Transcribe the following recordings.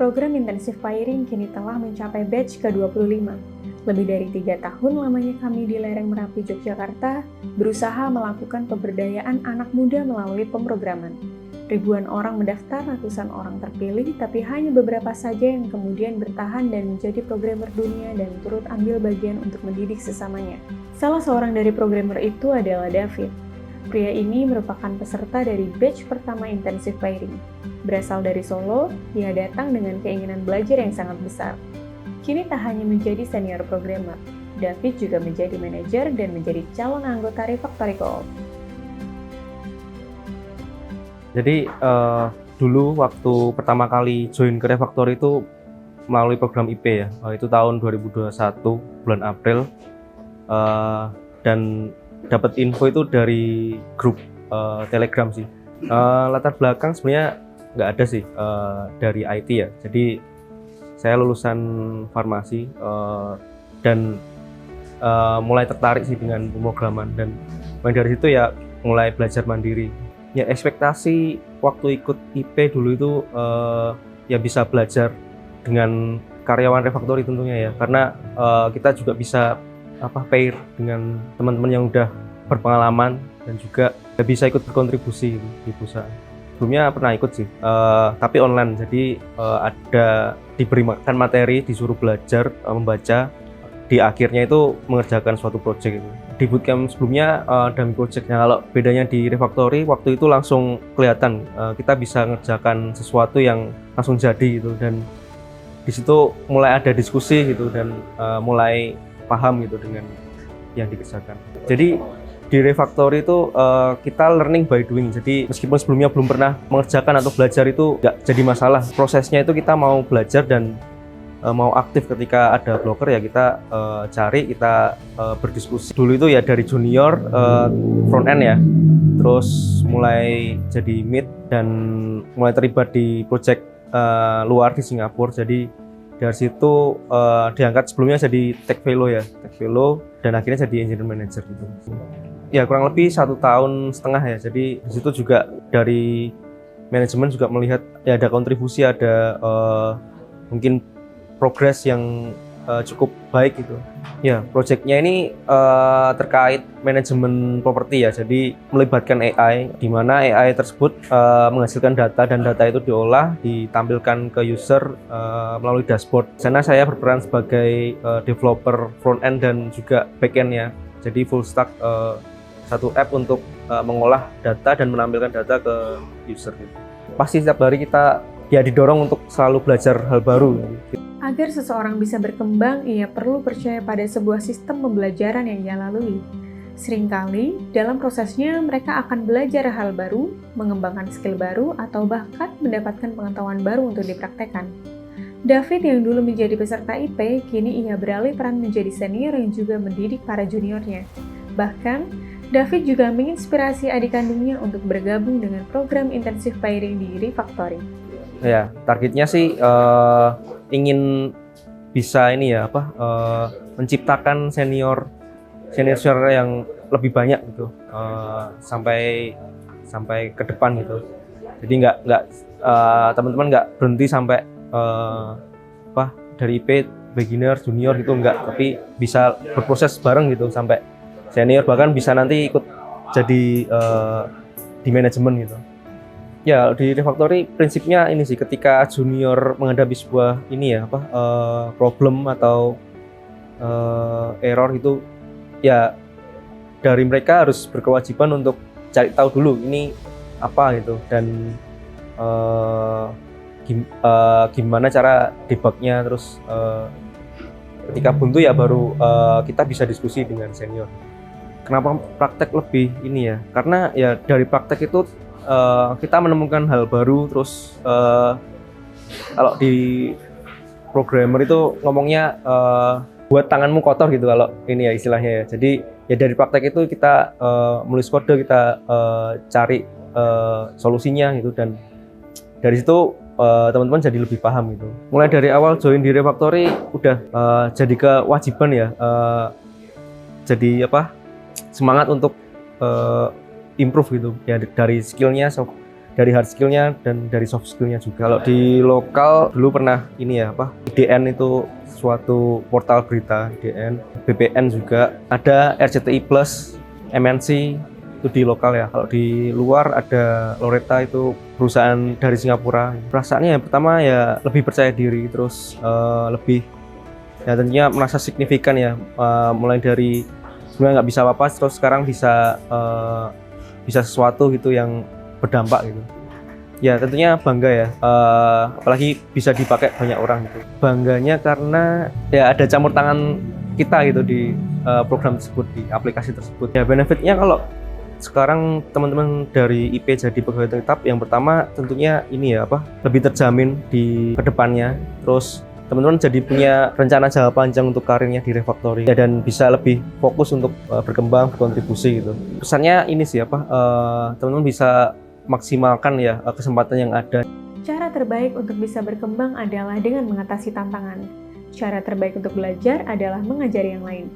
Program Intensive Pairing kini telah mencapai batch ke-25. Lebih dari 3 tahun lamanya kami di lereng Merapi, Yogyakarta, berusaha melakukan pemberdayaan anak muda melalui pemrograman. Ribuan orang mendaftar, ratusan orang terpilih, tapi hanya beberapa saja yang kemudian bertahan dan menjadi programmer dunia dan turut ambil bagian untuk mendidik sesamanya. Salah seorang dari programmer itu adalah David. Pria ini merupakan peserta dari batch pertama Intensive Pairing. Berasal dari Solo, dia datang dengan keinginan belajar yang sangat besar. Kini tak hanya menjadi senior programmer, David juga menjadi manajer dan menjadi calon anggota Refactory Co-op. Jadi dulu waktu pertama kali join ke Refactory itu melalui program IP ya, itu tahun 2021 bulan April, dan dapat info itu dari grup Telegram sih. Latar belakang sebenarnya nggak ada sih dari IT ya. Jadi saya lulusan farmasi dan mulai tertarik sih dengan pemrograman, dan mulai dari situ ya mulai belajar mandiri. Ya ekspektasi waktu ikut IP dulu itu ya bisa belajar dengan karyawan Refactory tentunya ya, karena kita juga bisa pair dengan teman-teman yang udah berpengalaman dan juga bisa ikut berkontribusi di perusahaan. Sebelumnya pernah ikut sih, tapi online. Jadi ada diberikan materi, disuruh belajar membaca. Di akhirnya itu mengerjakan suatu project. Di bootcamp sebelumnya dummy projectnya, kalau bedanya di Refactory waktu itu langsung kelihatan kita bisa mengerjakan sesuatu yang langsung jadi gitu, dan di situ mulai ada diskusi gitu dan mulai paham gitu dengan yang dikerjakan. Jadi di Refactory itu kita learning by doing. Jadi meskipun sebelumnya belum pernah mengerjakan atau belajar itu nggak jadi masalah. Prosesnya itu kita mau belajar dan mau aktif ketika ada blocker ya kita cari, kita berdiskusi. Dulu itu ya dari junior front end ya, terus mulai jadi mid dan mulai terlibat di project luar di Singapura. Jadi dari situ diangkat sebelumnya jadi tech fellow ya, dan akhirnya jadi engineer manager gitu. Ya kurang lebih 1,5 tahun ya. Jadi di situ juga dari manajemen juga melihat ya ada kontribusi, ada mungkin progres yang cukup baik gitu. Ya, proyeknya ini terkait manajemen properti ya. Jadi melibatkan AI, di mana AI tersebut menghasilkan data, dan data itu diolah, ditampilkan ke user melalui dashboard. Di sana saya berperan sebagai developer front end dan juga back end ya. Jadi full stack satu app untuk mengolah data dan menampilkan data ke user gitu. Pasti setiap hari kita ya didorong untuk selalu belajar hal baru. Agar seseorang bisa berkembang, ia perlu percaya pada sebuah sistem pembelajaran yang ia lalui. Seringkali, dalam prosesnya mereka akan belajar hal baru, mengembangkan skill baru, atau bahkan mendapatkan pengetahuan baru untuk dipraktekkan. David yang dulu menjadi peserta IP, kini ia beralih peran menjadi senior yang juga mendidik para juniornya. Bahkan, David juga menginspirasi adik kandungnya untuk bergabung dengan program Intensive Pairing di Refactory. Ya, targetnya sih ingin bisa menciptakan senior yang lebih banyak gitu, sampai ke depan gitu. Jadi nggak teman-teman nggak berhenti sampai dari IP beginner junior gitu, nggak, tapi bisa berproses bareng gitu sampai senior, bahkan bisa nanti ikut jadi di manajemen gitu. Ya, di Refactory prinsipnya ini sih, ketika junior menghadapi sebuah problem atau error itu ya dari mereka harus berkewajiban untuk cari tahu dulu ini apa gitu, dan gimana cara debugnya, terus ketika buntu ya baru kita bisa diskusi dengan senior. Kenapa praktek lebih ini ya? Karena ya dari praktek itu kita menemukan hal baru, terus kalau di programmer itu ngomongnya buat tanganmu kotor gitu kalau ini ya istilahnya ya. Jadi ya dari praktek itu kita menulis kode, kita cari solusinya gitu, dan dari situ teman-teman jadi lebih paham gitu. Mulai dari awal join di Refactory udah jadi kewajiban ya, jadi semangat untuk improve gitu ya, dari skillnya dari hard skill-nya dan dari soft skill-nya juga. Kalau di lokal dulu pernah ini ya apa, IDN itu suatu portal berita, IDN, BPN juga, ada RCTI Plus, MNC itu di lokal ya. Kalau di luar ada Loretta, itu perusahaan dari Singapura. Perasaannya yang pertama ya lebih percaya diri, terus lebih ya tentunya merasa signifikan ya, mulai dari sebenarnya nggak bisa apa-apa, terus sekarang bisa sesuatu gitu yang berdampak gitu. Ya tentunya bangga ya, apalagi bisa dipakai banyak orang gitu. Bangganya karena ya ada campur tangan kita gitu di program tersebut, di aplikasi tersebut. Ya benefitnya kalau sekarang teman-teman dari IP jadi pegawai tetap, yang pertama tentunya ini ya apa, lebih terjamin di kedepannya. Terus teman-teman jadi punya rencana jangka panjang untuk karirnya di refactory ya, dan bisa lebih fokus untuk berkembang, berkontribusi gitu. Pesannya ini sih apa, teman-teman bisa maksimalkan ya kesempatan yang ada. Cara terbaik untuk bisa berkembang adalah dengan mengatasi tantangan. Cara terbaik untuk belajar adalah mengajari yang lain.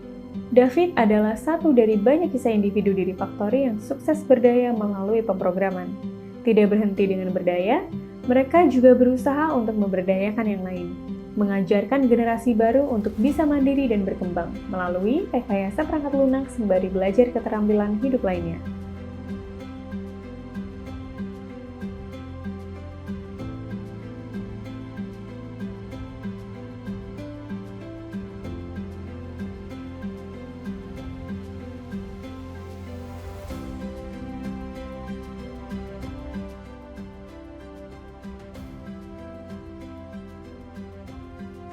David adalah satu dari banyak kisah individu di Refactory yang sukses berdaya melalui pemrograman. Tidak berhenti dengan berdaya, mereka juga berusaha untuk memberdayakan yang lain, mengajarkan generasi baru untuk bisa mandiri dan berkembang melalui rekayasa perangkat lunak sembari belajar keterampilan hidup lainnya.